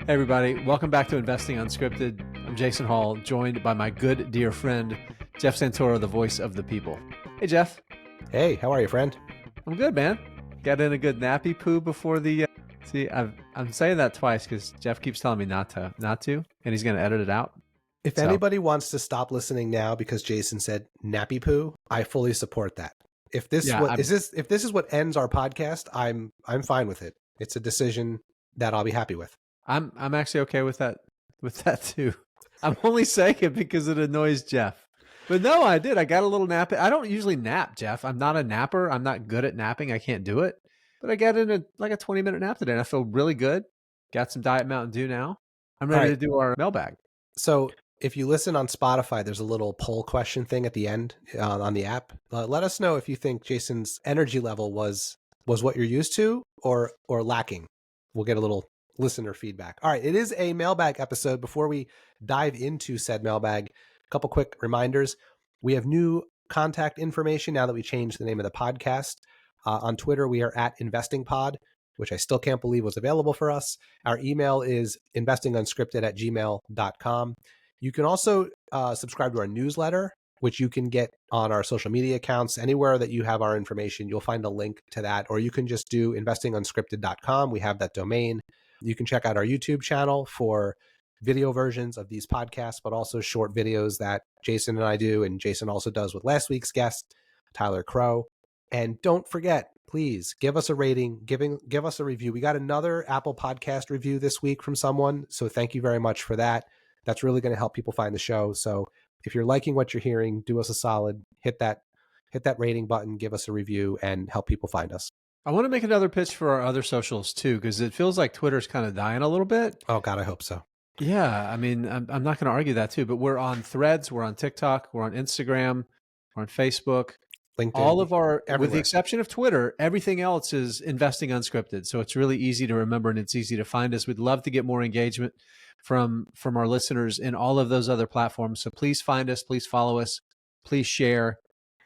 Hey everybody, welcome back to Investing Unscripted. I'm Jason Hall, joined by my good dear friend, Jeff Santoro, the voice of the people. Hey Jeff. Hey, how are you, friend? I'm good, man. Got in a good nappy poo before the, see, I'm saying that twice because Jeff keeps telling me not to, and he's going to edit it out. If anybody wants to stop listening now because Jason said nappy poo, I fully support that. If this is what ends our podcast, I'm fine with it. It's a decision that I'll be happy with. I'm actually okay with that too. I'm only saying it because it annoys Jeff. But no, I did. I got a little nap. I don't usually nap, Jeff. I'm not a napper. I'm not good at napping. I can't do it. But I got in a 20-minute nap today and I feel really good. Got some Diet Mountain Dew now. I'm ready to do our mailbag. So if you listen on Spotify, there's a little poll question thing at the end on the app. Let us know if you think Jason's energy level was what you're used to or lacking. We'll get a little listener feedback. All right, it is a mailbag episode. Before we dive into said mailbag, a couple quick reminders. We have new contact information now that we changed the name of the podcast. On Twitter, we are at InvestingPod, which I still can't believe was available for us. Our email is investingunscripted@gmail.com. You can also subscribe to our newsletter, which you can get on our social media accounts. Anywhere that you have our information, you'll find a link to that, or you can just do investingunscripted.com. We have that domain. You can check out our YouTube channel for video versions of these podcasts, but also short videos that Jason and I do, and Jason also does with last week's guest, Tyler Crow. And don't forget, please give us a rating, give us a review. We got another Apple Podcast review this week from someone, so thank you very much for that. That's really going to help people find the show. So if you're liking what you're hearing, do us a solid, hit that rating button, give us a review, and help people find us. I want to make another pitch for our other socials too, because it feels like Twitter's kind of dying a little bit. Oh God, I hope so. Yeah, I mean, I'm not going to argue that too, but we're on Threads, we're on TikTok, we're on Instagram, we're on Facebook. LinkedIn, all of our, everywhere. With the exception of Twitter, everything else is Investing Unscripted. So it's really easy to remember and it's easy to find us. We'd love to get more engagement from our listeners in all of those other platforms. So please find us, please follow us, please share.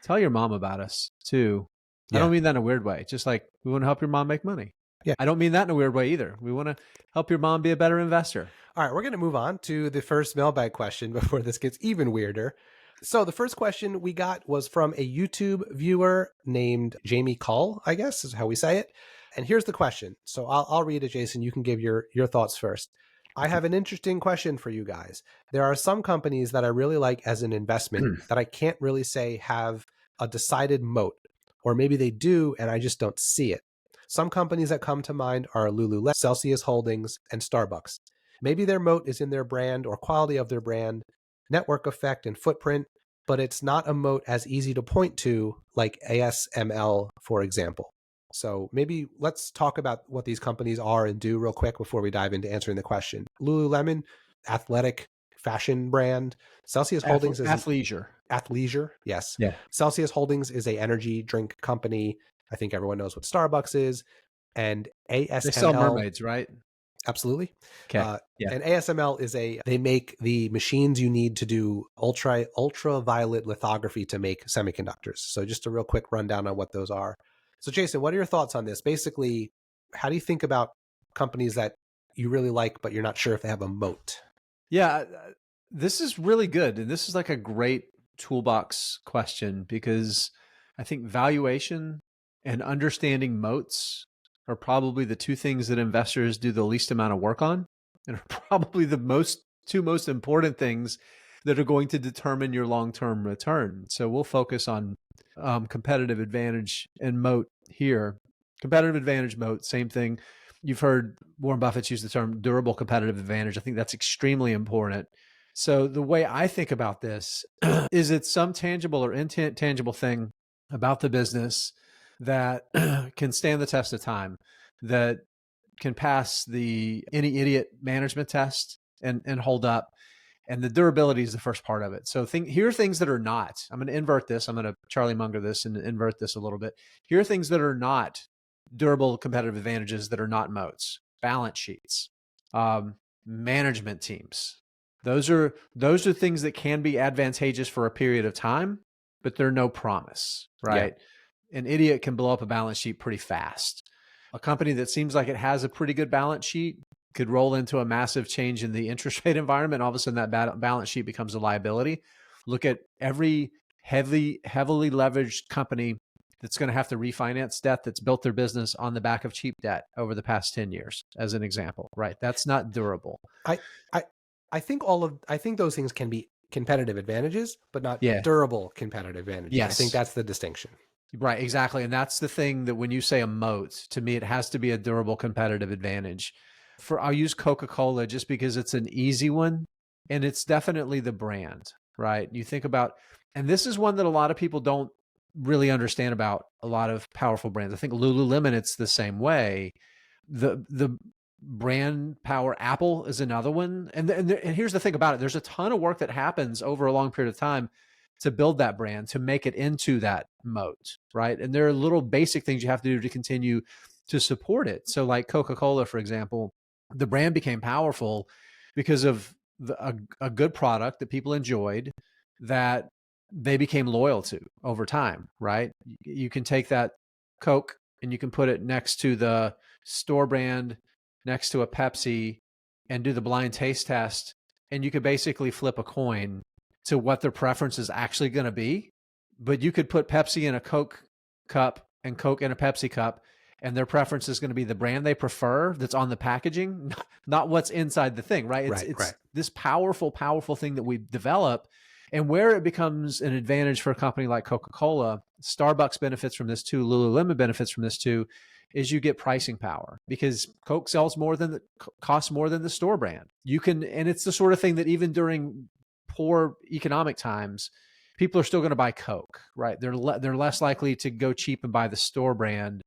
Tell your mom about us too. Yeah. I don't mean that in a weird way. Just like we want to help your mom make money. Yeah. I don't mean that in a weird way either. We want to help your mom be a better investor. All right, we're going to move on to the first mailbag question before this gets even weirder. So the first question we got was from a YouTube viewer named Jamie Cull, I guess is how we say it. And here's the question. So I'll read it, Jason. You can give your thoughts first. I have an interesting question for you guys. There are some companies that I really like as an investment that I can't really say have a decided moat, or maybe they do and I just don't see it. Some companies that come to mind are LULU, Celsius Holdings, and StarBucks. Maybe their moat is in their brand or quality of their brand, network effect and footprint, but it's not a moat as easy to point to like ASML, for example. So maybe let's talk about what these companies are and do real quick before we dive into answering the question. Lululemon, athletic fashion brand. Celsius Holdings is athleisure. Yes. Yeah. Celsius Holdings is a energy drink company. I think everyone knows what Starbucks is. And ASML. They sell mermaids, right? Absolutely. Okay. And ASML is they make the machines you need to do ultraviolet lithography to make semiconductors. So just a real quick rundown on what those are. So Jason, what are your thoughts on this? Basically, how do you think about companies that you really like, but you're not sure if they have a moat? Yeah, this is really good. And this is like a great toolbox question because I think valuation and understanding moats are probably the two things that investors do the least amount of work on and are probably the two most important things that are going to determine your long-term return. So we'll focus on competitive advantage and moat here. Competitive advantage, moat, same thing. You've heard Warren Buffett use the term durable competitive advantage. I think that's extremely important. So the way I think about this is it's some tangible or intangible thing about the business that can stand the test of time, that can pass any idiot management test and hold up. And the durability is the first part of it. So here are things that are not. I'm going to invert this. I'm going to Charlie Munger this and invert this a little bit. Here are things that are not durable competitive advantages that are not moats. Balance sheets, management teams. Those are things that can be advantageous for a period of time, but they're no promise, right? Yeah. An idiot can blow up a balance sheet pretty fast. A company that seems like it has a pretty good balance sheet could roll into a massive change in the interest rate environment. All of a sudden that balance sheet becomes a liability. Look at every heavily leveraged company that's going to have to refinance debt that's built their business on the back of cheap debt over the past 10 years, as an example, right? That's not durable. I think those things can be competitive advantages, but not Yeah. durable competitive advantages. Yes. I think that's the distinction. Right, exactly. And that's the thing, that when you say a moat, to me, it has to be a durable competitive advantage. I'll use Coca-Cola just because it's an easy one, and it's definitely the brand, right? You think about, and this is one that a lot of people don't really understand about a lot of powerful brands. I think Lululemon, it's the same way. The brand power, Apple is another one. And here's the thing about it. There's a ton of work that happens over a long period of time to build that brand, to make it into that moat, right? And there are little basic things you have to do to continue to support it. So like Coca-Cola, for example, the brand became powerful because of a good product that people enjoyed, that they became loyal to over time, right? You can take that Coke and you can put it next to the store brand, next to a Pepsi, and do the blind taste test. And you could basically flip a coin to what their preference is actually going to be. But you could put Pepsi in a Coke cup and Coke in a Pepsi cup, and their preference is going to be the brand they prefer that's on the packaging, not what's inside the thing, right? It's this powerful thing that we develop. And where it becomes an advantage for a company like Coca-Cola, Starbucks benefits from this too, Lululemon benefits from this too, is you get pricing power, because Coke costs more than the store brand. And it's the sort of thing that even during poor economic times, people are still going to buy Coke, right? They're less likely to go cheap and buy the store brand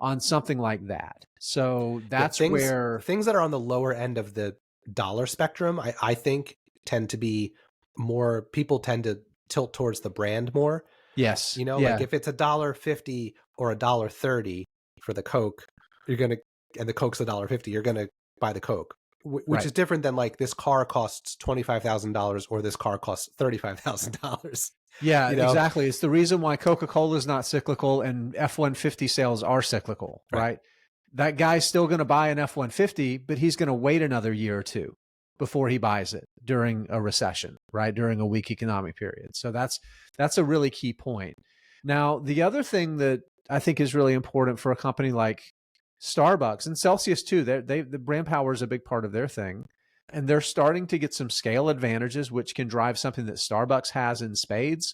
on something like that. So that's where things that are on the lower end of the dollar spectrum, I think tend to be more, people tend to tilt towards the brand more. Yes. Like if it's $1.50 or $1.30 for the Coke, and the Coke's $1.50, you're going to buy the Coke, which is different than like, this car costs $25,000 or this car costs $35,000. Yeah, exactly. It's the reason why Coca-Cola is not cyclical and F-150 sales are cyclical, right? That guy's still going to buy an F-150, but he's going to wait another year or two before he buys it during a recession, right? During a weak economic period. So that's a really key point. Now, the other thing that I think is really important for a company like Starbucks and Celsius too, the brand power is a big part of their thing. And they're starting to get some scale advantages, which can drive something that Starbucks has in spades,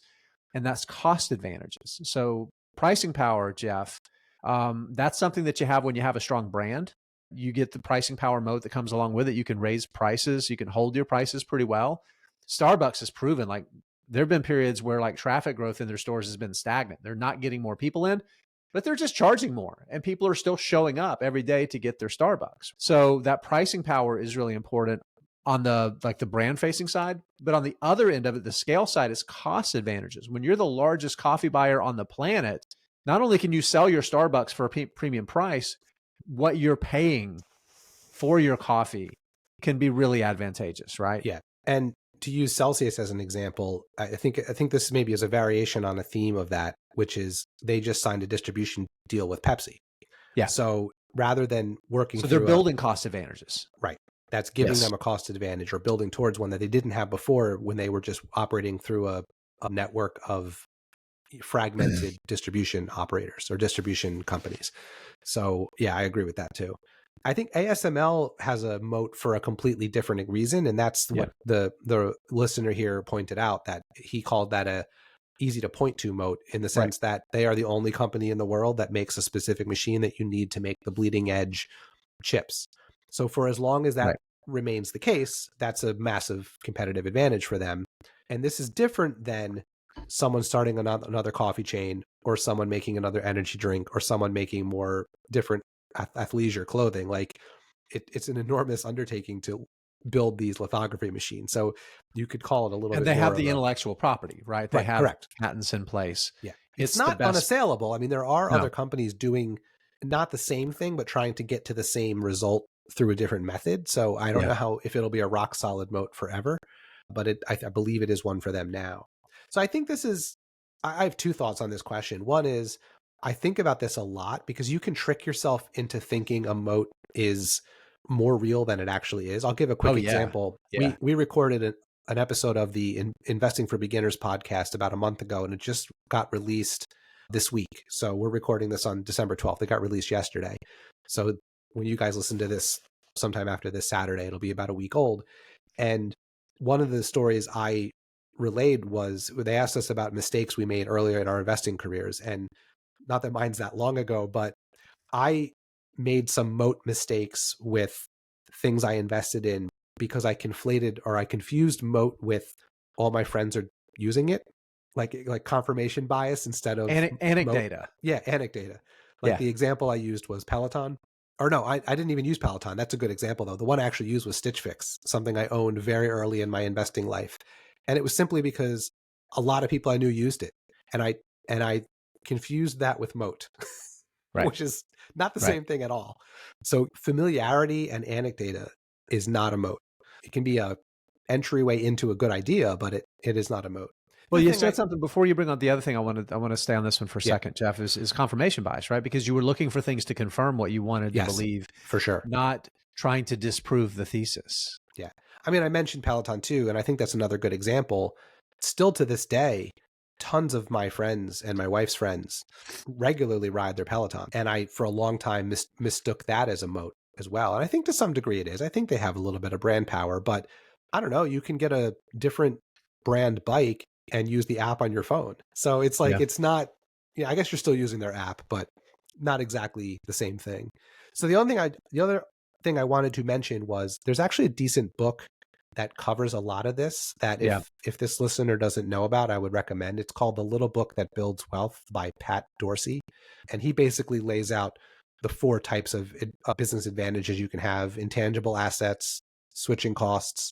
and that's cost advantages. So pricing power, Jeff, that's something that you have when you have a strong brand. You get the pricing power moat that comes along with it. You can raise prices. You can hold your prices pretty well. Starbucks has proven, like, there have been periods where like traffic growth in their stores has been stagnant. They're not getting more people in, but they're just charging more, and people are still showing up every day to get their Starbucks. So that pricing power is really important on the brand facing side. But on the other end of it, the scale side, is cost advantages. When you're the largest coffee buyer on the planet, not only can you sell your Starbucks for a premium price, what you're paying for your coffee can be really advantageous, right? Yeah. And to use Celsius as an example, I think this maybe is a variation on a theme of that, which is they just signed a distribution deal with Pepsi. Yeah. So rather than working, so they're building cost advantages, right? That's giving them a cost advantage, or building towards one that they didn't have before when they were just operating through a network of fragmented distribution operators or distribution companies. So yeah, I agree with that too. I think ASML has a moat for a completely different reason, and that's what the listener here pointed out, that he called that a easy to point to moat, in the sense that they are the only company in the world that makes a specific machine that you need to make the bleeding edge chips. So for as long as that remains the case, that's a massive competitive advantage for them. And this is different than someone starting another coffee chain, or someone making another energy drink, or someone making more different athleisure clothing. Like it's an enormous undertaking to build these lithography machines. So you could call it a little bit. And they have the intellectual property, right? They have patents in place. Yeah. It's not unassailable. I mean, there are other companies doing not the same thing, but trying to get to the same result through a different method. So I don't know if it'll be a rock solid moat forever, but I believe it is one for them now. So I think I have two thoughts on this question. One is, I think about this a lot because you can trick yourself into thinking a moat is more real than it actually is. I'll give a quick example. Yeah. We recorded an episode of the Investing for Beginners podcast about a month ago, and it just got released this week. So we're recording this on December 12th. It got released yesterday. So when you guys listen to this sometime after this Saturday, it'll be about a week old. And one of the stories I relayed was they asked us about mistakes we made earlier in our investing careers. And not that mine's that long ago, but I made some moat mistakes with things I invested in because I conflated or I confused moat with all my friends are using it, like confirmation bias instead of anecdata. Yeah, anecdata. Like the example I used was Peloton. Or no, I didn't even use Peloton. That's a good example though. The one I actually used was Stitch Fix, something I owned very early in my investing life. And it was simply because a lot of people I knew used it. And I confused that with moat, which is not the same thing at all. So familiarity and anecdata is not a moat. It can be a entryway into a good idea, but it is not a moat. Well, you said something before you bring on the other thing. I want to stay on this one for a second, Jeff, is confirmation bias, right? Because you were looking for things to confirm what you wanted to believe. For sure. Not trying to disprove the thesis. Yeah. I mean, I mentioned Peloton too, and I think that's another good example. Still to this day, tons of my friends and my wife's friends regularly ride their Peloton. And I, for a long time, mistook that as a moat as well. And I think to some degree it is. I think they have a little bit of brand power, but I don't know, you can get a different brand bike and use the app on your phone. So it's like, it's not, I guess you're still using their app, but not exactly the same thing. So the other thing I wanted to mention was there's actually a decent book that covers a lot of this that if this listener doesn't know about, I would recommend. It's called The Little Book That Builds Wealth by Pat Dorsey. And he basically lays out the 4 types of business advantages you can have: intangible assets, switching costs,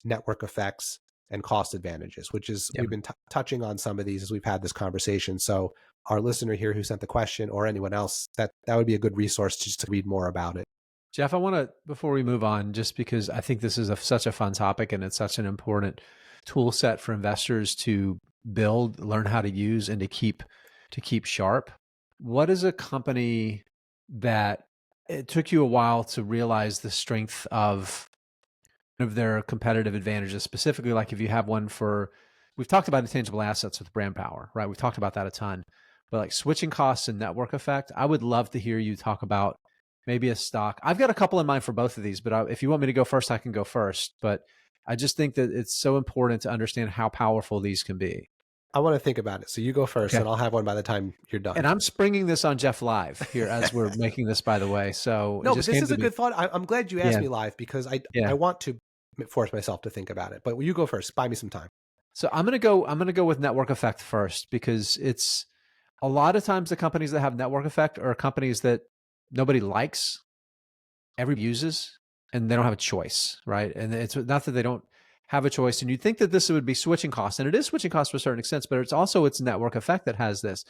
network effects, and cost advantages, which is, we've been touching on some of these as we've had this conversation. So our listener here who sent the question, or anyone else, that would be a good resource just to read more about it. Jeff, I want to, before we move on, just because I think this is such a fun topic and it's such an important tool set for investors to build, learn how to use, and to keep sharp. What is a company that it took you a while to realize the strength of their competitive advantages, specifically like if you have one for, we've talked about intangible assets with brand power, right? We've talked about that a ton, but like switching costs and network effect, I would love to hear you talk about maybe a stock. I've got a couple in mind for both of these, but if you want me to go first, I can go first. But I just think that it's so important to understand how powerful these can be. I want to think about it. So you go first, and I'll have one by the time you're done. And I'm springing this on Jeff live here as we're making this, by the way. So no, but this is a good thought. I'm glad you asked me live, because I want to force myself to think about it. But you go first. Buy me some time. So I'm gonna go with network effect first, because it's a lot of times the companies that have network effect are companies that nobody likes, everybody uses, and they don't have a choice, right? And it's not that they don't have a choice. And you'd think that this would be switching costs, and it is switching costs to a certain extent, but it's network effect that has this.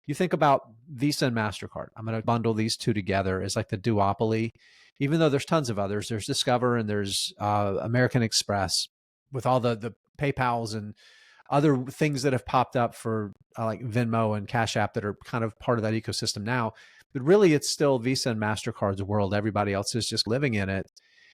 You think about Visa and MasterCard. I'm going to bundle these two together as like the duopoly, even though there's tons of others. There's Discover and there's American Express, with all the PayPals and other things that have popped up for like Venmo and Cash App that are kind of part of that ecosystem now. But really, it's still Visa and MasterCard's world. Everybody else is just living in it.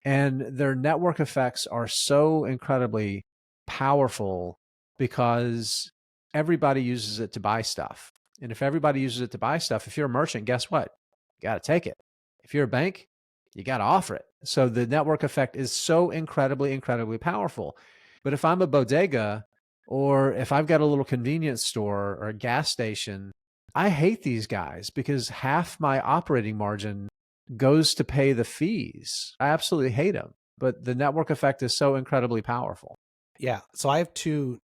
And their network effects are so incredibly powerful because everybody uses it to buy stuff. And if everybody uses it to buy stuff, if you're a merchant, guess what? You got to take it. If you're a bank, you got to offer it. So the network effect is so incredibly, incredibly powerful. But if I'm a bodega, or if I've got a little convenience store or a gas station, I hate these guys because half my operating margin goes to pay the fees. I absolutely hate them. But the network effect is so incredibly powerful. Yeah. So I have two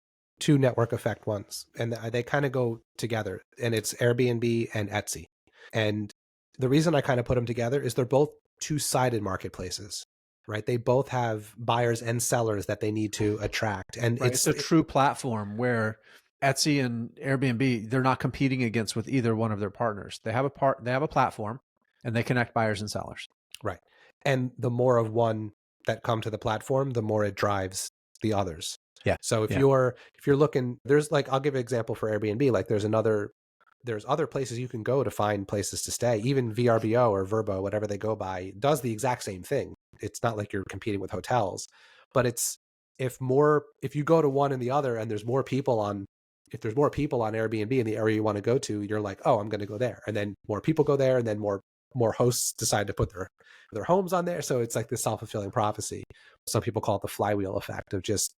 network effect ones, and they kind of go together, and it's Airbnb and Etsy. And the reason I kind of put them together is they're both two-sided marketplaces, right? They both have buyers and sellers that they need to attract. And it's a true platform where Etsy and Airbnb, they're not competing against with either one of their partners. They have a platform, and they connect buyers and sellers. Right. And the more of one that come to the platform, the more it drives the others. Yeah. So if you're looking, there's like, I'll give an example for Airbnb. Like there's other places you can go to find places to stay. Even VRBO or Vrbo, whatever they go by, does the exact same thing. It's not like you're competing with hotels, but it's if you go to one and the other and there's more people on Airbnb in the area you want to go to, you're like, oh, I'm going to go there. And then more people go there, and then more hosts decide to put their homes on there. So it's like this self-fulfilling prophecy. Some people call it the flywheel effect of just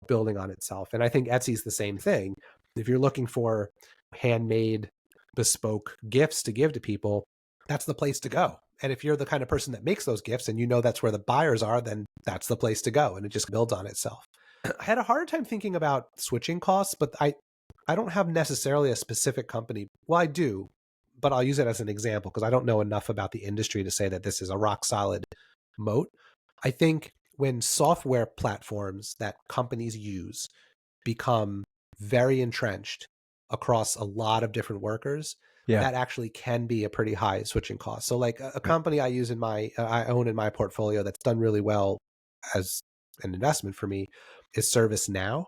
building on itself. And I think Etsy's the same thing. If you're looking for handmade, bespoke gifts to give to people, that's the place to go. And if you're the kind of person that makes those gifts and you know that's where the buyers are, then that's the place to go. And it just builds on itself. I had a hard time thinking about switching costs, but I don't have necessarily a specific company. Well, I do, but I'll use it as an example because I don't know enough about the industry to say that this is a rock solid moat. I think when software platforms that companies use become very entrenched across a lot of different workers, that actually can be a pretty high switching cost. So like a company I own in my portfolio that's done really well as an investment for me is ServiceNow,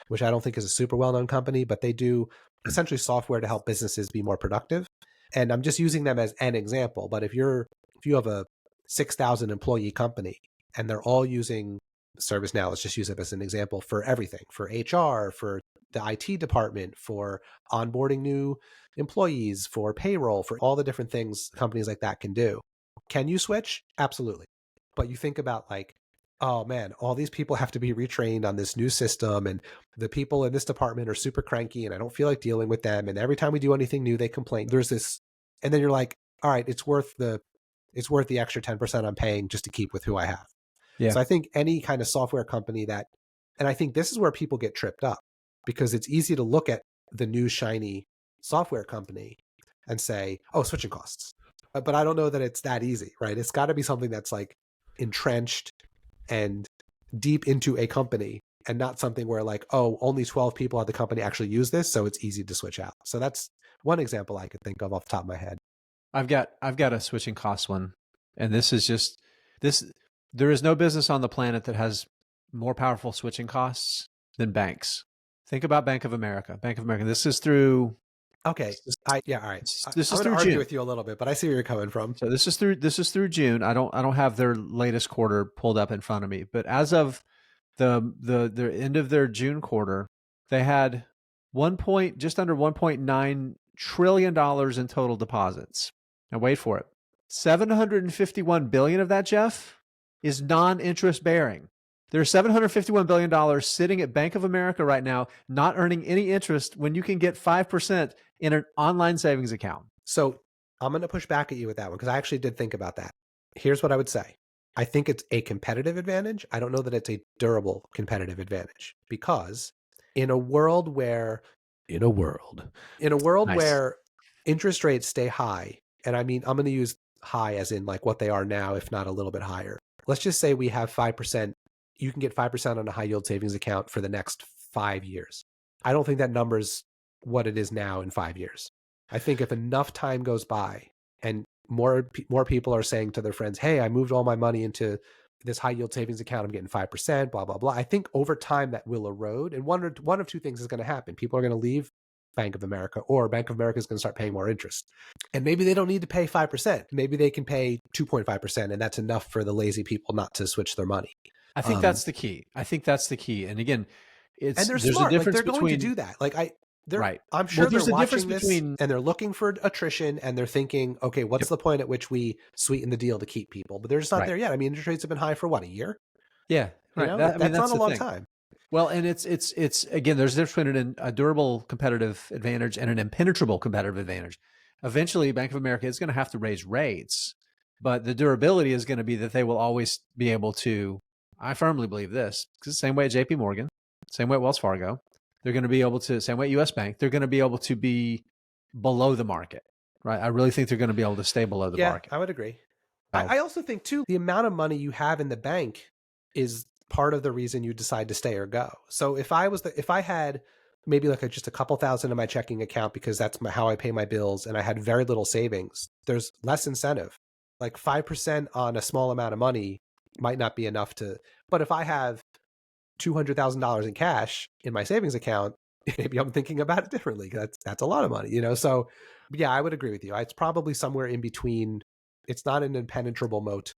which I don't think is a super well-known company, but they do essentially software to help businesses be more productive. And I'm just using them as an example. But if you have a 6,000 employee company and they're all using ServiceNow, let's just use it as an example, for everything, for HR, for the IT department, for onboarding new employees, for payroll, for all the different things companies like that can do. Can you switch? Absolutely. But you think about like, oh man, all these people have to be retrained on this new system, and the people in this department are super cranky and I don't feel like dealing with them. And every time we do anything new, they complain. There's this, and then you're like, all right, it's worth the extra 10% I'm paying just to keep with who I have. Yeah. So I think any kind of software company that, and I think this is where people get tripped up, because it's easy to look at the new shiny software company and say, oh, switching costs. But I don't know that it's that easy, right? It's got to be something that's like entrenched and deep into a company, and not something where like, oh, only 12 people at the company actually use this, so it's easy to switch out. So that's one example I could think of off the top of my head. I've got a switching cost one, and this is just this. There is no business on the planet that has more powerful switching costs than banks. Think about Bank of America. Bank of America. This is through. Okay. All right. This is I'm through argue June with you a little bit, but I see where you're coming from. So this is through June. I don't have their latest quarter pulled up in front of me, but as of the end of their June quarter, they had just under $1.9 trillion in total deposits. Now wait for it. 751 billion of that, Jeff, is non-interest bearing. There's $751 billion sitting at Bank of America right now, not earning any interest when you can get 5% in an online savings account. So I'm going to push back at you with that one, because I actually did think about that. Here's what I would say. I think it's a competitive advantage. I don't know that it's a durable competitive advantage, because in a world where where interest rates stay high, and I mean, I'm going to use high as in like what they are now, if not a little bit higher. Let's just say we have 5%. You can get 5% on a high yield savings account for the next 5 years. I don't think that number's what it is now in 5 years. I think if enough time goes by and more people are saying to their friends, hey, I moved all my money into this high yield savings account, I'm getting 5%, blah, blah, blah. I think over time that will erode. And one of two things is going to happen. People are going to leave Bank of America, or Bank of America is going to start paying more interest. And maybe they don't need to pay 5%. Maybe they can pay 2.5%, and that's enough for the lazy people not to switch their money. I think that's the key. And again, there's smart. A difference they're going between, to do that. Right. I'm sure they're watching this and they're looking for attrition, and they're thinking, okay, what's the point at which we sweeten the deal to keep people? But they're just not there yet. I mean, interest rates have been high for what, a year? Yeah. Right. That's not a long time. Well, and it's again, there's a difference between a durable competitive advantage and an impenetrable competitive advantage. Eventually, Bank of America is going to have to raise rates, but the durability is going to be that they will always be able to, I firmly believe this, because the same way at JP Morgan, same way at Wells Fargo, they're going to be able to, same way at US Bank, they're going to be able to be below the market, right? I really think they're going to be able to stay below the market. I would agree. I also think too, the amount of money you have in the bank is part of the reason you decide to stay or go. So if I had maybe like just a couple thousand in my checking account, because that's how I pay my bills, and I had very little savings, there's less incentive. Like 5% on a small amount of money might not be enough but if I have $200,000 in cash in my savings account, maybe I'm thinking about it differently. That's a lot of money, So yeah, I would agree with you. It's probably somewhere in between. It's not an impenetrable moat.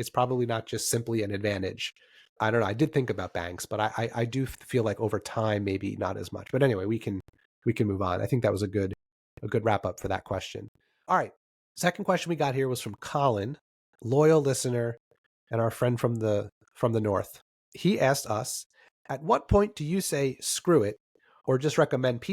it's probably not just simply an advantage. I don't know. I did think about banks, but I do feel like over time, maybe not as much. But anyway, we can move on. I think that was a good wrap up for that question. All right. Second question we got here was from Colin, loyal listener and our friend from the north. He asked us, at what point do you say screw it, or just recommend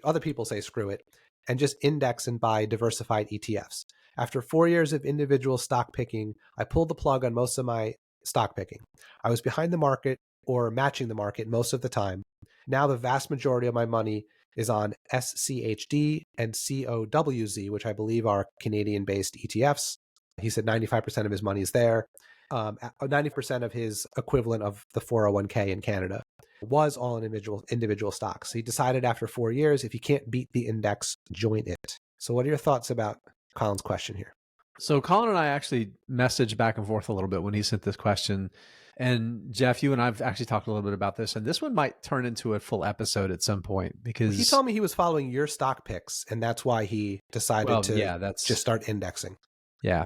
other people say screw it, and just index and buy diversified ETFs? After 4 years of individual stock picking, I pulled the plug on most of my stock picking. I was behind the market or matching the market most of the time. Now the vast majority of my money is on SCHD and COWZ, which I believe are Canadian-based ETFs. He said 95% of his money is there. 90% of his equivalent of the 401k in Canada was all in individual stocks. He decided after 4 years, if you can't beat the index, join it. So what are your thoughts about Colin's question here? So Colin and I actually messaged back and forth a little bit when he sent this question. And Jeff, you and I've actually talked a little bit about this, and this one might turn into a full episode at some point because he told me he was following your stock picks, and that's why he decided to just start indexing. Yeah,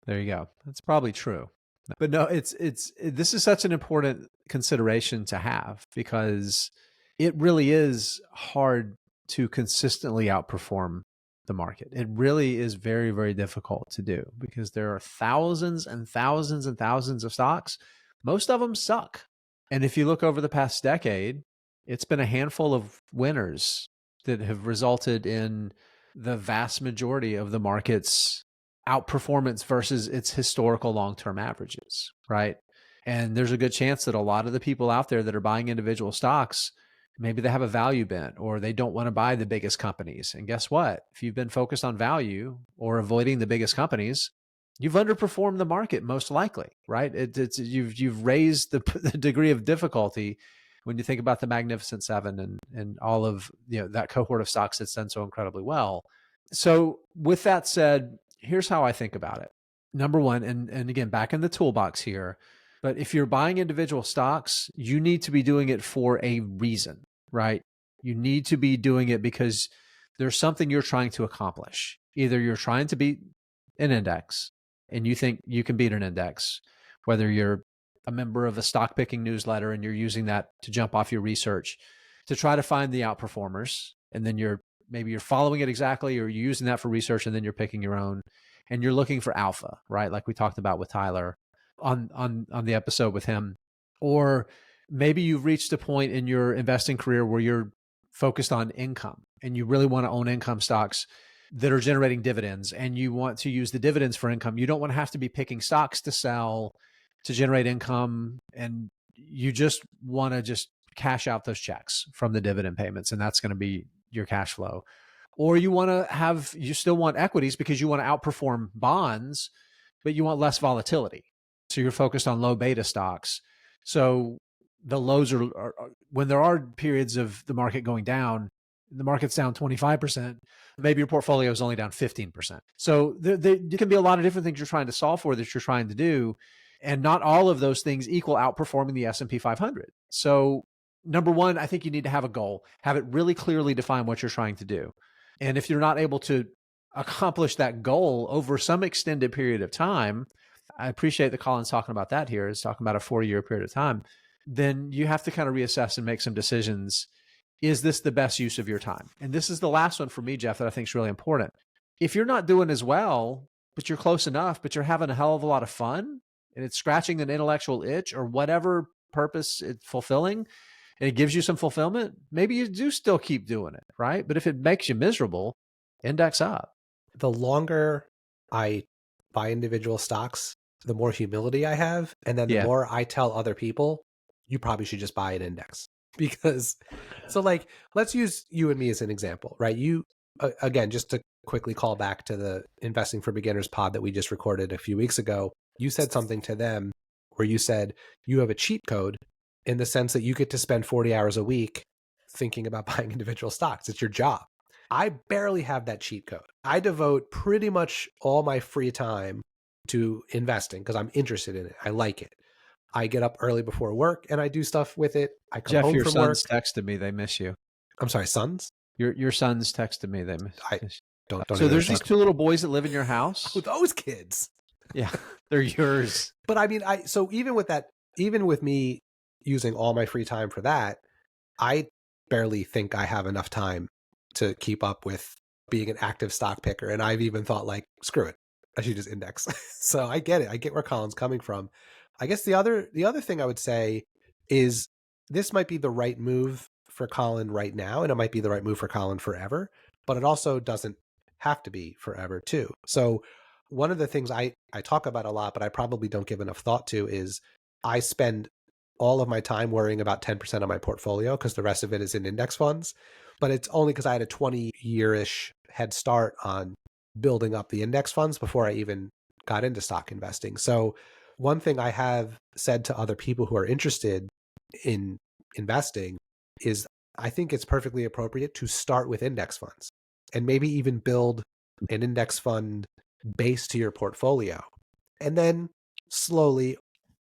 there you go. That's probably true. But no, this is such an important consideration to have because it really is hard to consistently outperform the market. It really is very, very difficult to do because there are thousands and thousands and thousands of stocks. Most of them suck. And if you look over the past decade, it's been a handful of winners that have resulted in the vast majority of the market's outperformance versus its historical long-term averages, right? And there's a good chance that a lot of the people out there that are buying individual stocks, maybe they have a value bent or they don't want to buy the biggest companies. And guess what? If you've been focused on value or avoiding the biggest companies, you've underperformed the market most likely, right? You've raised the degree of difficulty when you think about the Magnificent Seven and all of that cohort of stocks that's done so incredibly well. So with that said, here's how I think about it. Number one, and again, back in the toolbox here, but if you're buying individual stocks, you need to be doing it for a reason, right? You need to be doing it because there's something you're trying to accomplish. Either you're trying to beat an index and you think you can beat an index, whether you're a member of a stock picking newsletter and you're using that to jump off your research to try to find the outperformers, and then maybe you're following it exactly, or you're using that for research and then you're picking your own and you're looking for alpha, right? Like we talked about with Tyler on the episode with him. Or maybe you've reached a point in your investing career where you're focused on income and you really want to own income stocks that are generating dividends and you want to use the dividends for income. You don't want to have to be picking stocks to sell to generate income, and you just want to just cash out those checks from the dividend payments, and that's going to be your cash flow. Or you still want equities because you want to outperform bonds, but you want less volatility. So you're focused on low beta stocks. So the lows are when there are periods of the market going down, the market's down 25%, maybe your portfolio is only down 15%. So there can be a lot of different things you're trying to solve for that you're trying to do. And not all of those things equal outperforming the S&P 500. So number one, I think you need to have a goal, have it really clearly define what you're trying to do. And if you're not able to accomplish that goal over some extended period of time, I appreciate that Colin's talking about that here, is talking about a 4-year period of time, then you have to kind of reassess and make some decisions. Is this the best use of your time? And this is the last one for me, Jeff, that I think is really important. If you're not doing as well, but you're close enough, but you're having a hell of a lot of fun, and it's scratching an intellectual itch or whatever purpose it's fulfilling, and it gives you some fulfillment, maybe you do still keep doing it, right? But if it makes you miserable, index up. The longer I buy individual stocks, the more humility I have. And then the more I tell other people, you probably should just buy an index. Because, so like, let's use you and me as an example, right? You, again, just to quickly call back to the Investing for Beginners pod that we just recorded a few weeks ago, you said something to them where you said you have a cheat code in the sense that you get to spend 40 hours a week thinking about buying individual stocks. It's your job. I barely have that cheat code. I devote pretty much all my free time to investing because I'm interested in it. I like it. I get up early before work and I do stuff with it. I come Jeff, home your from sons work. texted me. They miss you. I'm sorry, sons? Your sons texted me. They miss you. Don't So there's these 2 little boys that live in your house. Oh, those kids. Yeah, they're yours. But I mean, so even with that, even with me using all my free time for that, I barely think I have enough time to keep up with being an active stock picker. And I've even thought like, screw it, I should just index. So I get it. I get where Colin's coming from. I guess the other thing I would say is this might be the right move for Colin right now, and it might be the right move for Colin forever, but it also doesn't have to be forever too. So one of the things I talk about a lot, but I probably don't give enough thought to is I spend all of my time worrying about 10% of my portfolio because the rest of it is in index funds. But it's only because I had a 20-year-ish head start on building up the index funds before I even got into stock investing. So one thing I have said to other people who are interested in investing is I think it's perfectly appropriate to start with index funds and maybe even build an index fund base to your portfolio. And then slowly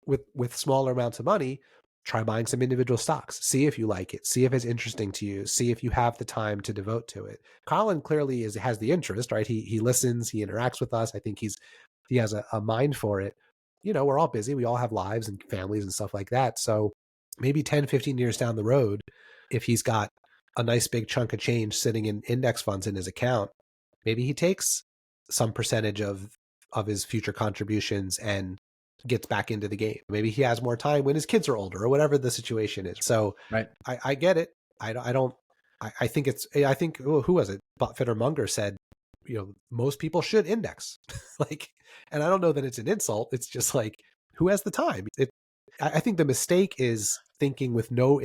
with smaller amounts of money, try buying some individual stocks. See if you like it. See if it's interesting to you. See if you have the time to devote to it. Colin clearly has the interest, right? He listens, he interacts with us. I think he has a mind for it. You know, we're all busy. We all have lives and families and stuff like that. So maybe 10, 15 years down the road, if he's got a nice big chunk of change sitting in index funds in his account, maybe he takes some percentage of his future contributions and gets back into the game. Maybe he has more time when his kids are older or whatever the situation is. So Right. I get it. I think who was it? Buttfitter Munger said, you know, most people should index. Like, and I don't know that it's an insult. It's just like, who has the time? I think the mistake is thinking with no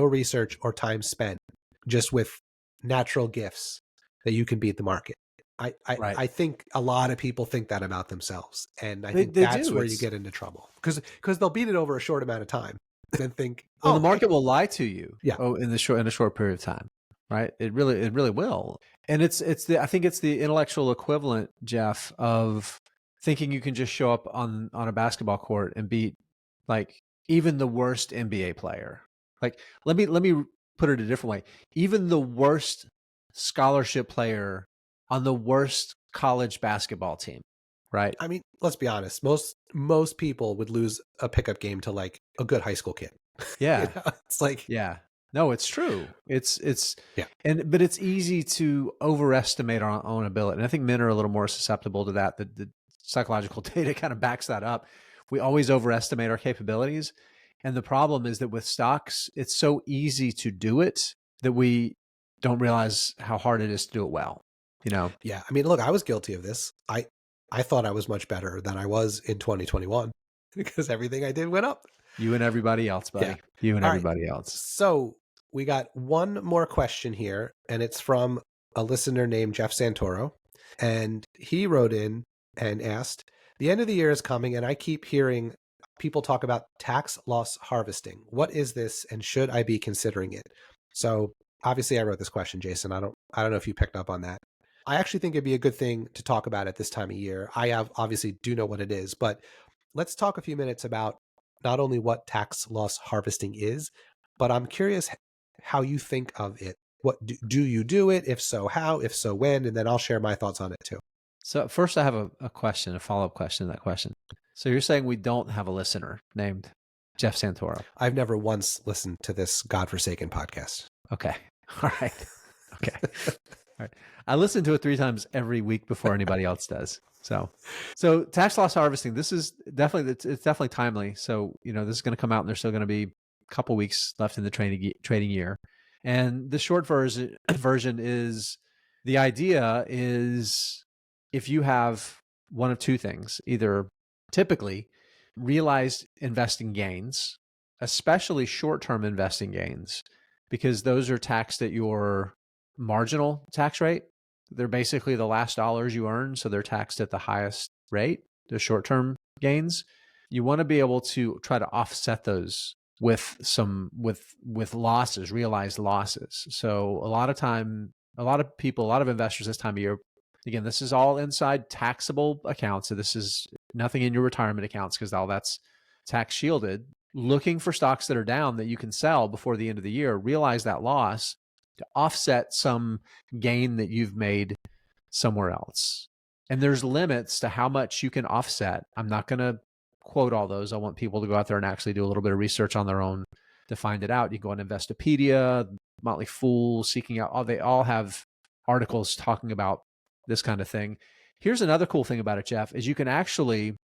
research or time spent, just with natural gifts that you can beat the market. Right. I think a lot of people think that about themselves. And I think They that's do. where you get into trouble because they'll beat it over a short amount of time and think, Well, oh, the market will lie to you. yeah. In a short period of time, right? It really will. And I think it's the intellectual equivalent, Jeff, of thinking you can just show up on a basketball court and beat like even the worst NBA player. Like let me put it a different way. Even the worst scholarship player on the worst college basketball team, right? I mean, let's be honest. Most people would lose a pickup game to like a good high school kid. You Yeah. know, it's like, Yeah. No, it's true. It's yeah, but it's easy to overestimate our own ability. And I think men are a little more susceptible to that. The psychological data kind of backs that up. We always overestimate our capabilities. And the problem is that with stocks, it's so easy to do it that we don't realize how hard it is to do it well. You know? yeah. I mean, look, I was guilty of this. I thought I was much better than I was in 2021 because everything I did went up. You and everybody else, buddy. Yeah. You and All right. everybody else. So we got one more question here, and it's from a listener named Jeff Santoro. And he wrote in and asked, the end of the year is coming, and I keep hearing people talk about tax loss harvesting. What is this, and should I be considering it? So obviously I wrote this question, Jason. I don't know if you picked up on that. I actually think it'd be a good thing to talk about at this time of year. I obviously do know what it is, but let's talk a few minutes about not only what tax loss harvesting is, but I'm curious how you think of it. What do you do it? If so, how? If so, when? And then I'll share my thoughts on it too. So first I have a question, a follow-up question to that question. So you're saying we don't have a listener named Jeff Santoro? I've never once listened to this godforsaken podcast. Okay. All right. Okay. All right. I listen to it 3 times every week before anybody else does. So tax loss harvesting, this is definitely, it's definitely timely. So, you know, this is going to come out and there's still going to be a couple weeks left in the trading year. And the short version is the idea is if you have one of two things, either typically realized investing gains, especially short-term investing gains, because those are taxed at your marginal tax rate. They're basically the last dollars you earn, so they're taxed at the highest rate, the short-term gains. You want to be able to try to offset those with losses, realized losses. So a lot of people, a lot of investors this time of year, again, this is all inside taxable accounts. So this is nothing in your retirement accounts because all that's tax shielded. Looking for stocks that are down that you can sell before the end of the year, realize that loss to offset some gain that you've made somewhere else. And there's limits to how much you can offset. I'm not going to quote all those. I want people to go out there and actually do a little bit of research on their own to find it out. You go on Investopedia, Motley Fool, Seeking Out. They all have articles talking about this kind of thing. Here's another cool thing about it, Jeff, is you can actually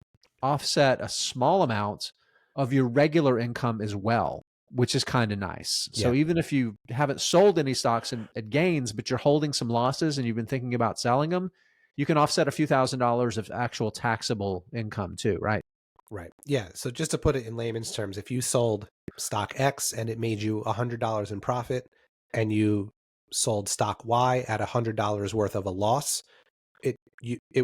offset a small amount of your regular income as well, which is kind of nice. So even if you haven't sold any stocks at gains, but you're holding some losses and you've been thinking about selling them, you can offset a few $1,000s of actual taxable income too, right? Right. Yeah. So just to put it in layman's terms, if you sold stock X and it made you $100 in profit, and you sold stock Y at $100 worth of a loss, it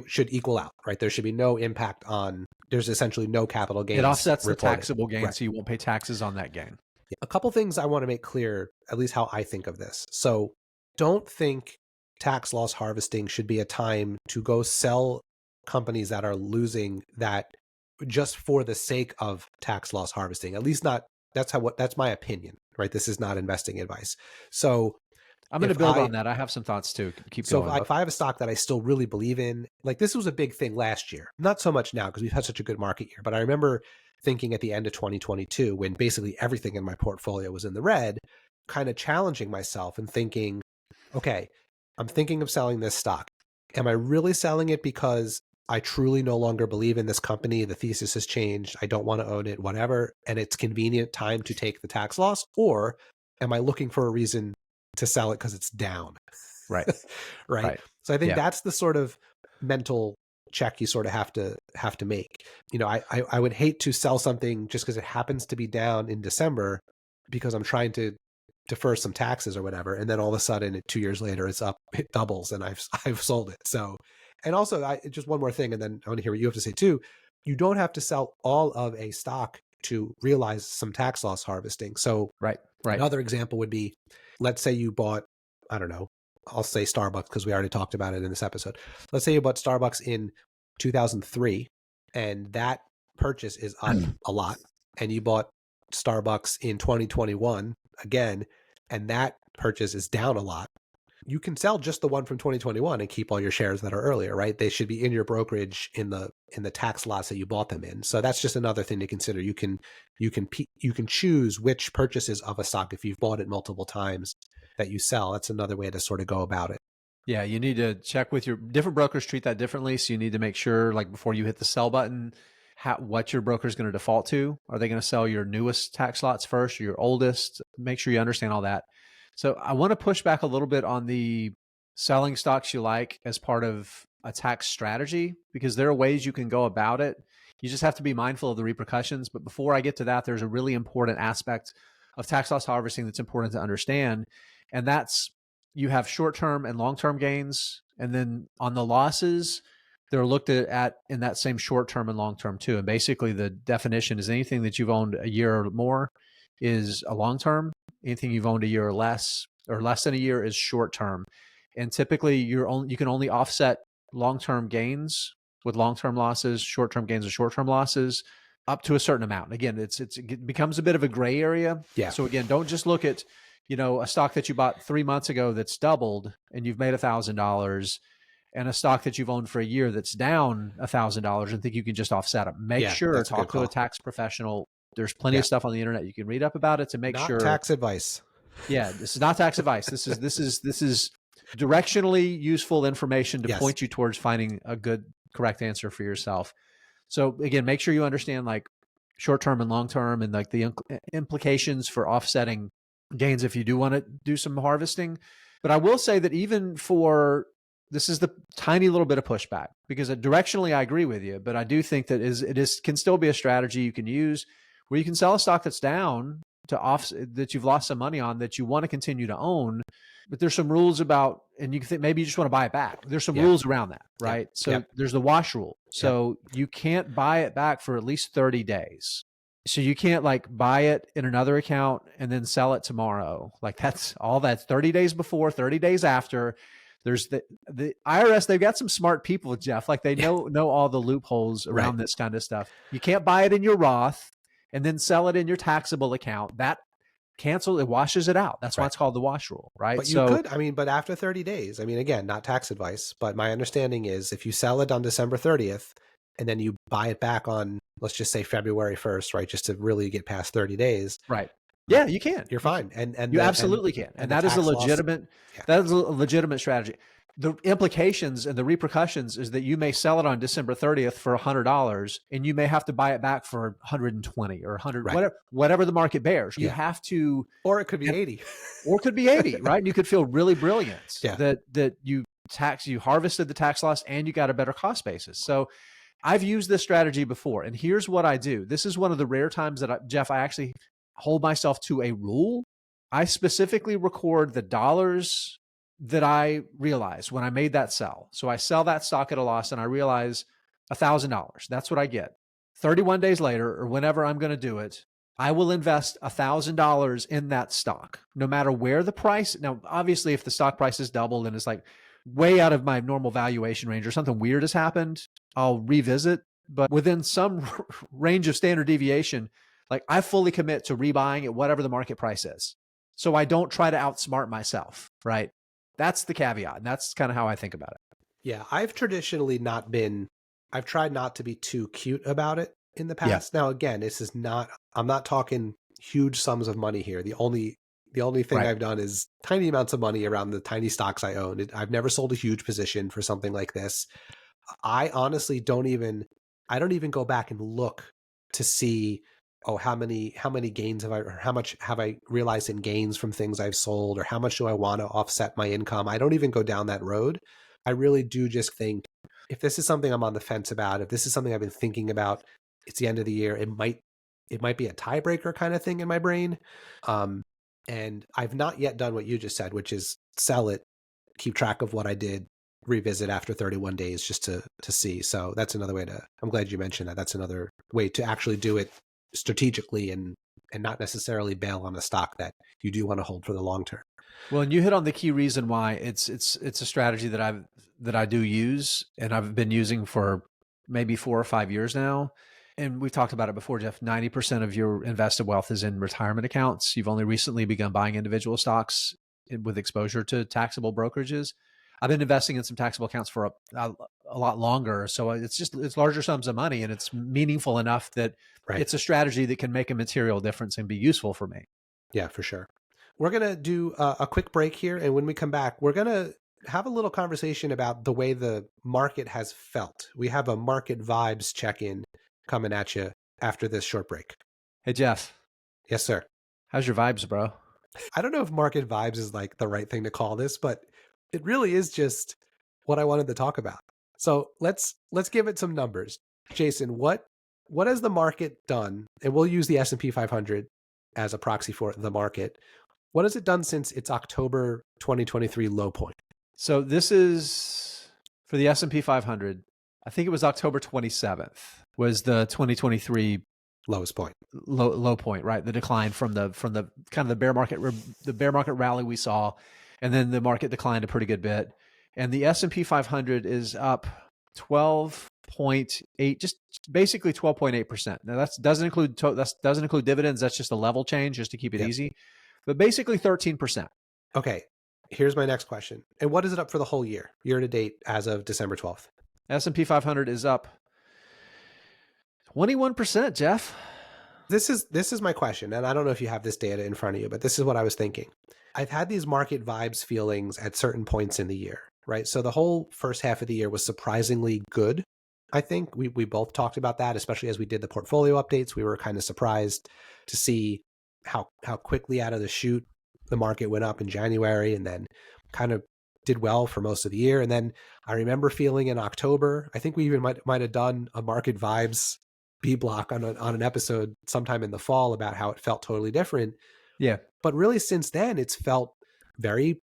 should equal out, right? There should be no impact on. There's essentially no capital gains. It offsets reported. the taxable gain, right. so you won't pay taxes on that gain. A couple things I want to make clear, at least how I think of this. So don't think tax loss harvesting should be a time to go sell companies that are losing that just for the sake of tax loss harvesting. At least not, that's my opinion, right? This is not investing advice. So I'm going to build on that. I have some thoughts too. Keep going. So if I have a stock that I still really believe in, like this was a big thing last year, not so much now because we've had such a good market year, but I remember thinking at the end of 2022, when basically everything in my portfolio was in the red, kind of challenging myself and thinking, okay, I'm thinking of selling this stock. Am I really selling it because I truly no longer believe in this company? The thesis has changed. I don't want to own it, whatever. And it's convenient time to take the tax loss. Or am I looking for a reason to sell it because it's down? Right. right. So I think that's the sort of mental check you sort of have to make. You know, I would hate to sell something just because it happens to be down in December because I'm trying to defer some taxes or whatever, and then all of a sudden 2 years later it's up, it doubles, and I've sold it. So, and also just one more thing, and then I want to hear what you have to say too. You don't have to sell all of a stock to realize some tax loss harvesting. So right. Another example would be, let's say you bought, I don't know, I'll say Starbucks because we already talked about it in this episode. Let's say you bought Starbucks in 2003 and that purchase is up a lot, and you bought Starbucks in 2021 again, and that purchase is down a lot. You can sell just the one from 2021 and keep all your shares that are earlier, right? They should be in your brokerage in the tax lots that you bought them in. So that's just another thing to consider. You can choose which purchases of a stock, if you've bought it multiple times, that you sell. That's another way to sort of go about it. Yeah, you need to check with your different brokers, treat that differently. So you need to make sure, like before you hit the sell button, what your broker is going to default to. Are they going to sell your newest tax lots first or your oldest? Make sure you understand all that. So I want to push back a little bit on the selling stocks you like as part of a tax strategy, because there are ways you can go about it. You just have to be mindful of the repercussions. But before I get to that, there's a really important aspect of tax loss harvesting that's important to understand. And that's, you have short-term and long-term gains. And then on the losses, they're looked at in that same short-term and long-term too. And basically the definition is anything that you've owned a year or more is a long-term. Anything you've owned a year or less than a year is short-term. And typically you can only offset long-term gains with long-term losses, short-term gains with short-term losses, up to a certain amount. Again, it becomes a bit of a gray area. Yeah. So again, don't just look at, a stock that you bought 3 months ago that's doubled and you've made $1,000, and a stock that you've owned for a year that's down $1,000 and think you can just offset it. Make sure, talk to a tax professional. There's plenty of stuff on the internet you can read up about it to make sure. Not tax advice. Yeah, this is not tax advice. This is directionally useful information to point you towards finding a good, correct answer for yourself. So again, make sure you understand like short-term and long-term and like the implications for offsetting gains if you do want to do some harvesting. But I will say that even for, this is the tiny little bit of pushback, because directionally I agree with you, but I do think that it can still be a strategy you can use where you can sell a stock that's down to offset that you've lost some money on that you want to continue to own. But there's some rules about, and you can think maybe you just want to buy it back. There's some rules around that, right? So there's the wash rule. So you can't buy it back for at least 30 days. So you can't like buy it in another account and then sell it tomorrow. Like that's 30 days before, 30 days after. There's the IRS, they've got some smart people, Jeff. Like they know all the loopholes around this kind of stuff. You can't buy it in your Roth and then sell it in your taxable account. That cancel, it washes it out. That's why Right. it's called the wash rule, right? But you So could, I mean, but after 30 days, I mean, again, not tax advice, but my understanding is if you sell it on December 30th and then you buy it back on, let's just say February 1st, right? Just to really get past 30 days. right. Yeah, you can. You're fine. And You absolutely can. And the that is a tax loss. legitimate, Yeah. that is a legitimate strategy. The implications and the repercussions is that you may sell it on December 30th for $100 and you may have to buy it back for 120 or 100, Right. whatever the market bears. You Yeah. have to, Or it could be 80. or it could be 80, right? And you could feel really brilliant Yeah. that you harvested the tax loss and you got a better cost basis. So I've used this strategy before, and here's what I do. This is one of the rare times that Jeff, I actually hold myself to a rule. I specifically record the dollars that I realize when I made that sell. So I sell that stock at a loss and I realize $1,000. That's what I get. 31 days later, or whenever I'm going to do it, I will invest $1,000 in that stock, no matter where the price. Now, obviously, if the stock price is doubled and it's like way out of my normal valuation range or something weird has happened, I'll revisit. But within some range of standard deviation, like I fully commit to rebuying at whatever the market price is. So I don't try to outsmart myself, right? That's the caveat. And that's kind of how I think about it. Yeah. I've traditionally not been, I've tried not to be too cute about it in the past. Now, again, this is not, I'm not talking huge sums of money here. The only thing Right. I've done is tiny amounts of money around the tiny stocks I own. I've never sold a huge position for something like this. I honestly don't even go back and look to see, oh, how many gains have I, or how much have I realized in gains from things I've sold, or how much do I want to offset my income? I don't even go down that road. I really do just think if this is something I'm on the fence about, if this is something I've been thinking about, it's the end of the year, it might be a tiebreaker kind of thing in my brain. And I've not yet done what you just said, which is sell it, keep track of what I did, revisit after 31 days just to see. So that's another way to, I'm glad you mentioned that. That's another way to actually do it strategically and not necessarily bail on a stock that you do want to hold for the long term. Well, and you hit on the key reason why it's a strategy that I do use and I've been using for maybe 4 or 5 years now. And we've talked about it before, Jeff. 90% of your invested wealth is in retirement accounts. You've only recently begun buying individual stocks with exposure to taxable brokerages. I've been investing in some taxable accounts for a lot longer. So it's larger sums of money and it's meaningful enough that it's a strategy that can make a material difference and be useful for me. Yeah, for sure. We're going to do a quick break here. And when we come back, we're going to have a little conversation about the way the market has felt. We have a market vibes check-in coming at you after this short break. Hey, Jeff. Yes, sir. How's your vibes, bro? I don't know if market vibes is like the right thing to call this, but it really is just what I wanted to talk about. So let's give it some numbers. Jason, what has the market done? And we'll use the S&P 500 as a proxy for the market. What has it done since its October 2023 low point? So this is for the S&P 500. I think it was October 27th was the 2023 lowest point. Low point, right? The decline from the kind of the bear market rally we saw, and then the market declined a pretty good bit. And the S&P 500 is up 12.8, just basically 12.8%. Now that doesn't include dividends. That's just a level change, just to keep it easy. But basically 13%. Okay, here's my next question. And what is it up for the whole year to date as of December 12th? S&P 500 is up 21%, Jeff. This is my question, and I don't know if you have this data in front of you, but this is what I was thinking. I've had these market vibes feelings at certain points in the year, right? So the whole first half of the year was surprisingly good. I think we both talked about that, especially as we did the portfolio updates. We were kind of surprised to see how quickly out of the chute the market went up in January and then kind of did well for most of the year. And then I remember feeling in October, I think we even might have done a market vibes B block on an episode sometime in the fall about how it felt totally different. Yeah. But really since then, it's felt very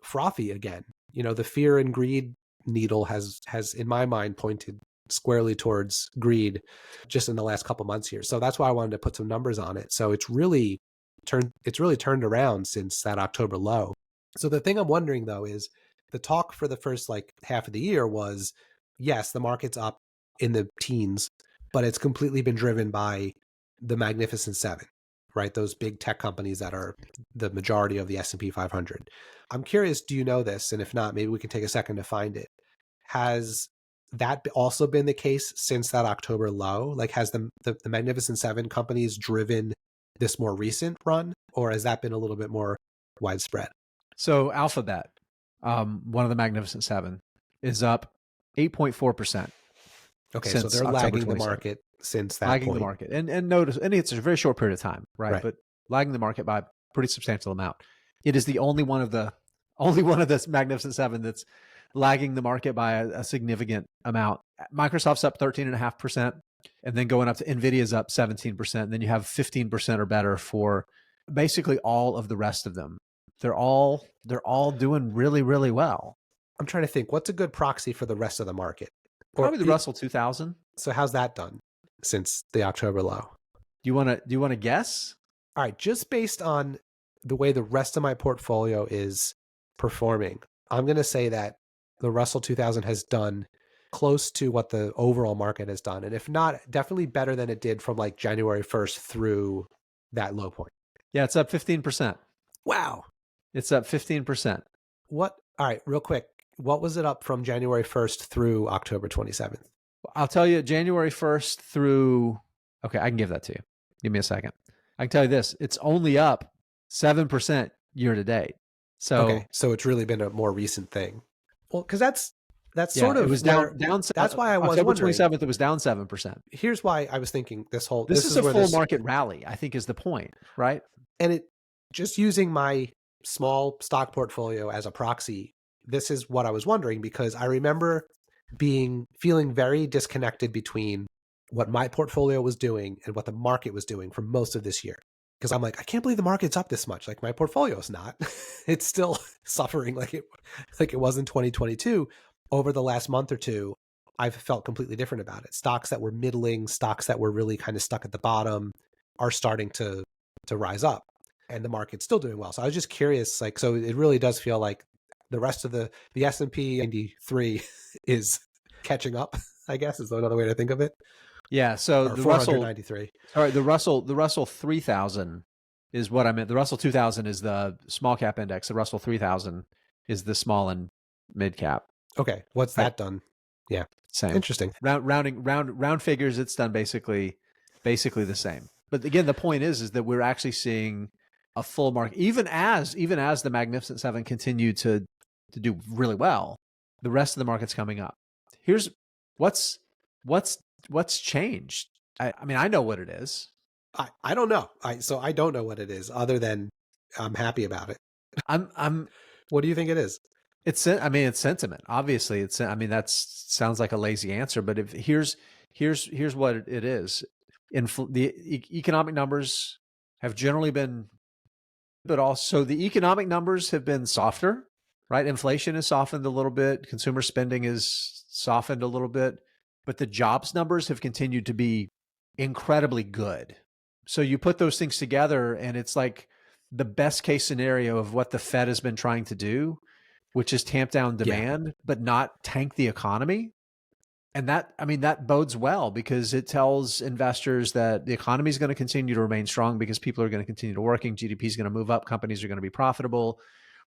frothy again. You know, the fear and greed needle has in my mind pointed squarely towards greed just in the last couple months here. So that's why I wanted to put some numbers on it. So it's really turned around since that October low. So the thing I'm wondering though is the talk for the first half of the year was, yes, the market's up in the teens, but it's completely been driven by the Magnificent Seven, right? Those big tech companies that are the majority of the S&P 500. I'm curious, do you know this? And if not, maybe we can take a second to find it. Has that also been the case since that October low? Like, has the Magnificent Seven companies driven this more recent run, or has that been a little bit more widespread? So Alphabet, one of the Magnificent Seven, is up 8.4% Okay, so since they're October lagging the 27th. market since that Lagging the point. market. And notice, and it's a very short period of time, right? But lagging the market by a pretty substantial amount. It is the only one of the Magnificent Seven that's lagging the market by a significant amount. Microsoft's up 13.5%, and then going up to NVIDIA's up 17%. And then you have 15% or better for basically all of the rest of them. They're all doing really, really well. I'm trying to think, what's a good proxy for the rest of the market? Probably the Russell 2000. So how's that done since the October low? Do you want to guess? All right, just based on the way the rest of my portfolio is performing, I'm going to say that the Russell 2000 has done close to what the overall market has done. And if not, definitely better than it did from like January 1st through that low point. Yeah, it's up 15%. Wow. It's up 15%. All right, real quick. What was it up from January 1st through October 27th? I'll tell you January 1st through, okay, I can give that to you. Give me a second. I can tell you this, it's only up 7% year to date. So, okay, so it's really been a more recent thing. Well, because that's sort of, it was down. That's why I was October wondering. 27th, it was down 7%. Here's why I was thinking this is a full market rally, I think is the point, right? And it, just using my small stock portfolio as a proxy, this is what I was wondering, because I remember feeling very disconnected between what my portfolio was doing and what the market was doing for most of this year. Because I'm like, I can't believe the market's up this much. Like, my portfolio is not. It's still suffering like it was in 2022. Over the last month or two, I've felt completely different about it. Stocks that were middling, stocks that were really kind of stuck at the bottom are starting to rise up, and the market's still doing well. So I was just curious, like, so it really does feel like the rest of the S&P 93 is catching up, I guess is another way to think of it. Yeah. So or the 493. Russell, all right, the Russell 3000 is what I meant. The Russell 2000 is the small cap index. The Russell 3000 is the small and mid cap. Okay. What's that done? Yeah. Same. Interesting. Round figures. It's done basically the same. But again, the point is that we're actually seeing a full market, even as the Magnificent Seven continue to do really well. The rest of the market's coming up. Here's what's changed. I mean, I know what it is. I don't know. So I don't know what it is, other than I'm happy about it. What do you think it is? It's sentiment. Obviously, that sounds like a lazy answer, but here's what it is. The economic numbers have generally been, but also the economic numbers have been softer, right? Inflation has softened a little bit. Consumer spending is softened a little bit, but the jobs numbers have continued to be incredibly good. So you put those things together and it's like the best case scenario of what the Fed has been trying to do, which is tamp down demand, but not tank the economy. And that bodes well, because it tells investors that the economy is going to continue to remain strong because people are going to continue to working. GDP is going to move up. Companies are going to be profitable.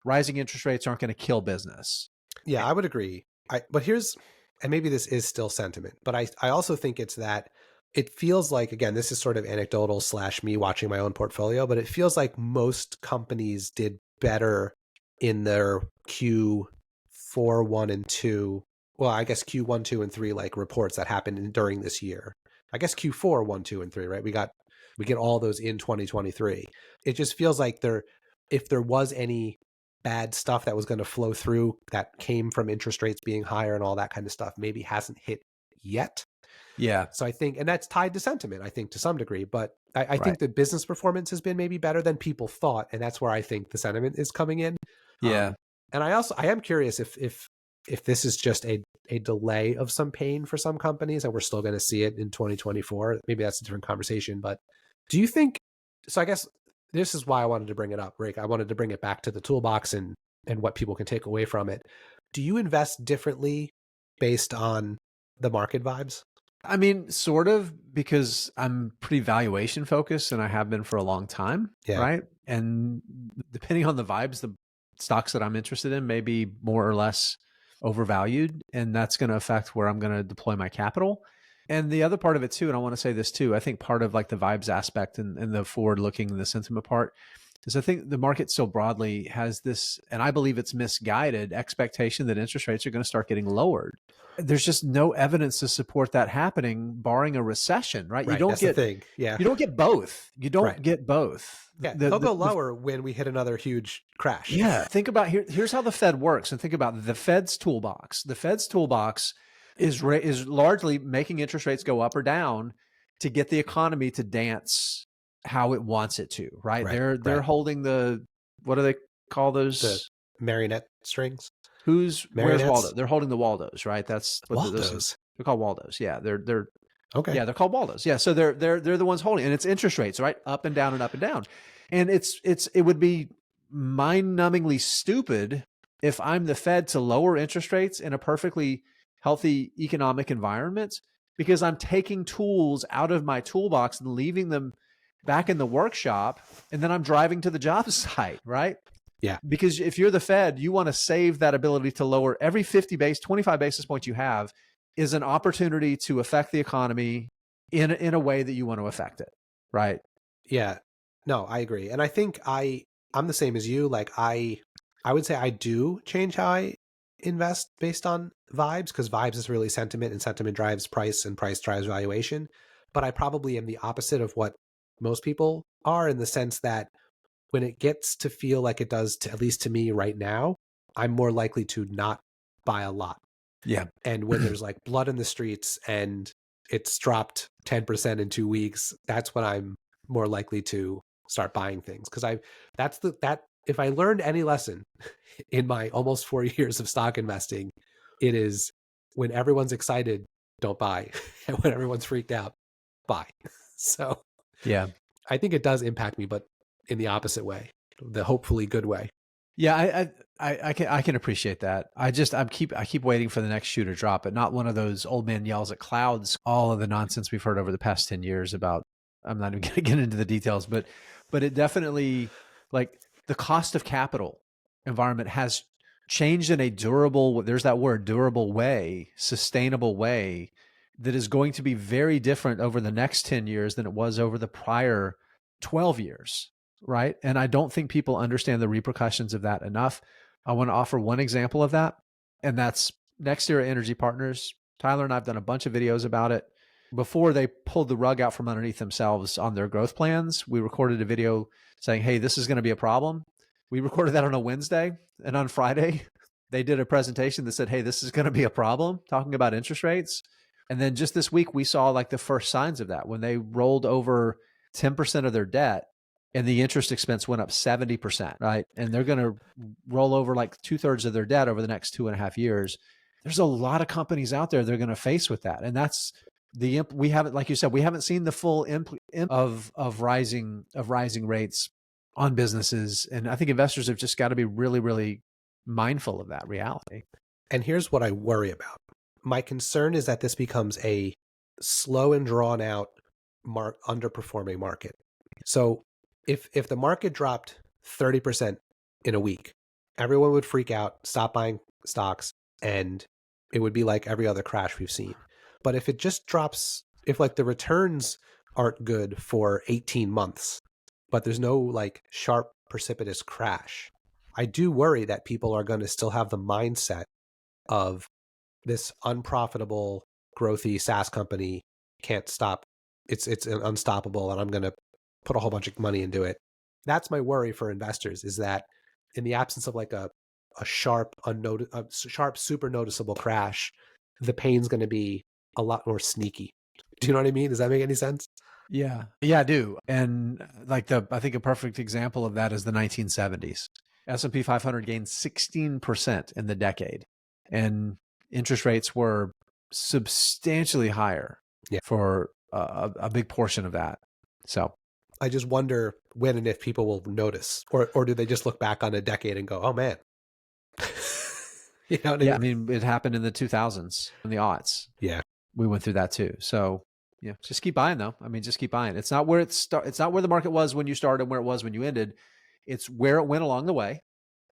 Rising interest rates aren't going to kill business. Yeah, I would agree. But here's, and maybe this is still sentiment, but I also think it's that it feels like, again, this is sort of anecdotal / me watching my own portfolio, but it feels like most companies did better in their Q4, 1 and 2. Well, I guess Q1, 2, and 3, like reports that happened during this year. I guess Q4, 1, 2, and 3, right? We get all those in 2023. It just feels like if there was any bad stuff that was going to flow through that came from interest rates being higher and all that kind of stuff, maybe hasn't hit yet. Yeah. So I think, and that's tied to sentiment, I think, to some degree, but I think the business performance has been maybe better than people thought. And that's where I think the sentiment is coming in. Yeah. And I am curious if this is just a delay of some pain for some companies and we're still going to see it in 2024. Maybe that's a different conversation, but do you think, so I guess this is why I wanted to bring it up, Rick. I wanted to bring it back to the toolbox and what people can take away from it. Do you invest differently based on the market vibes? I mean, sort of, because I'm pretty valuation focused and I have been for a long time, Yeah. right? And depending on the vibes, the stocks that I'm interested in may be more or less overvalued, and that's going to affect where I'm going to deploy my capital. And the other part of it too, and I want to say this too, I think part of like the vibes aspect and the forward looking and the sentiment part is I think the market so broadly has this, and I believe it's misguided expectation that interest rates are going to start getting lowered. There's just no evidence to support that happening, barring a recession, right? Right. That's the thing. Yeah. You don't get both. You don't Right. get both. Yeah. They'll go lower when we hit another huge crash. Yeah. Think about here's how the Fed works, and think about the Fed's toolbox. The Fed's toolbox is largely making interest rates go up or down to get the economy to dance how it wants it to, right? They're holding the, what do they call those? The marionette strings. Where's Waldo? They're holding the Waldos, right? That's what Waldos. They're called Waldos. Yeah, they're okay. Yeah, they're called Waldos. Yeah, so they're the ones holding, and it's interest rates, right? Up and down and up and down. And it would be mind-numbingly stupid if I'm the Fed to lower interest rates in a perfectly healthy economic environment, because I'm taking tools out of my toolbox and leaving them back in the workshop, and then I'm driving to the job site, right? Yeah. Because if you're the Fed, you want to save that ability to lower every 25 basis points you have is an opportunity to affect the economy in a way that you want to affect it, right? Yeah. No, I agree. And I think I'm the same as you. Like I would say I do change how I invest based on vibes, because vibes is really sentiment, and sentiment drives price, and price drives valuation. But I probably am the opposite of what most people are, in the sense that when it gets to feel like it does, at least to me right now, I'm more likely to not buy a lot. Yeah. And when there's like blood in the streets and it's dropped 10% in 2 weeks, that's when I'm more likely to start buying things. Because if I learned any lesson in my almost 4 years of stock investing, it is when everyone's excited, don't buy. And when everyone's freaked out, buy. So yeah, I think it does impact me, but in the opposite way, the hopefully good way. Yeah, I can appreciate that. I keep waiting for the next shoe to drop, but not one of those old man yells at clouds. All of the nonsense we've heard over the past 10 years about, I'm not even going to get into the details, but it definitely, like, the cost of capital environment has changed in a durable, there's that word, durable way, sustainable way, that is going to be very different over the next 10 years than it was over the prior 12 years. Right. And I don't think people understand the repercussions of that enough. I want to offer one example of that, and that's NextEra Energy Partners. Tyler and I have done a bunch of videos about it. Before they pulled the rug out from underneath themselves on their growth plans, we recorded a video saying, hey, this is going to be a problem. We recorded that on a Wednesday, and on Friday, they did a presentation that said, hey, this is going to be a problem, talking about interest rates. And then just this week, we saw like the first signs of that when they rolled over 10% of their debt, and the interest expense went up 70%, right? And they're going to roll over like 2/3 of their debt over the next 2.5 years. There's a lot of companies out there they're going to face with that. And that's we haven't, like you said, we haven't seen the full of rising rates on businesses. And I think investors have just got to be really, really mindful of that reality. And here's what I worry about. My concern is that this becomes a slow and drawn out underperforming market. So if the market dropped 30% in a week, everyone would freak out, stop buying stocks, and it would be like every other crash we've seen. But if it just drops, if like the returns aren't good for 18 months, but there's no like sharp precipitous crash, I do worry that people are going to still have the mindset of this unprofitable, growthy SaaS company can't stop. It's unstoppable, and I'm going to put a whole bunch of money into it. That's my worry for investors, is that in the absence of like a sharp, super noticeable crash, the pain's going to be a lot more sneaky. Do you know what I mean? Does that make any sense? Yeah, I do. And like I think a perfect example of that is the 1970s. S&P 500 gained 16% in the decade, and interest rates were substantially higher for a big portion of that. So I just wonder when and if people will notice, or do they just look back on a decade and go, oh man. You know what I mean? I mean, it happened in the 2000s, in the aughts. Yeah. we went through that too. So yeah, just keep buying though. I mean, just keep buying. It's not where it's not where the market was when you started and where it was when you ended. It's where it went along the way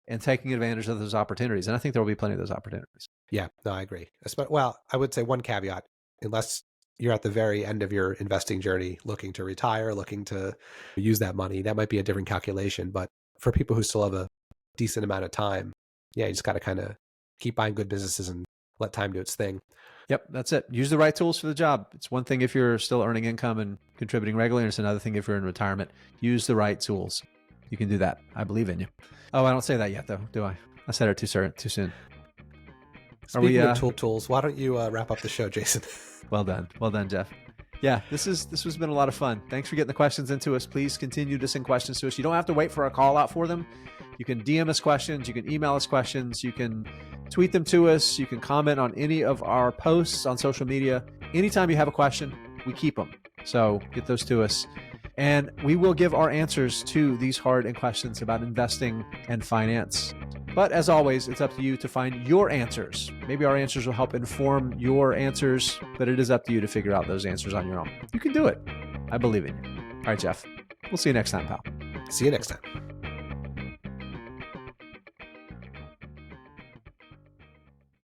and taking advantage of those opportunities. And I think there will be plenty of those opportunities. Yeah, no, I agree. Well, I would say one caveat, unless you're at the very end of your investing journey, looking to retire, looking to use that money, that might be a different calculation. But for people who still have a decent amount of time, yeah, you just got to kind of keep buying good businesses and let time do its thing. Yep, that's it. Use the right tools for the job. It's one thing if you're still earning income and contributing regularly, and it's another thing if you're in retirement. Use the right tools. You can do that. I believe in you. Oh, I don't say that yet, though, do I? I said it too soon. Speaking of tools, why don't you wrap up the show, Jason? Well done, Jeff. Yeah, this has been a lot of fun. Thanks for getting the questions into us. Please continue to send questions to us. You don't have to wait for a call out for them. You can DM us questions. You can email us questions. You can tweet them to us. You can comment on any of our posts on social media. Anytime you have a question, we keep them. So get those to us. And we will give our answers to these hard questions about investing and finance. But as always, it's up to you to find your answers. Maybe our answers will help inform your answers, but it is up to you to figure out those answers on your own. You can do it. I believe in you. All right, Jeff. We'll see you next time, pal. See you next time.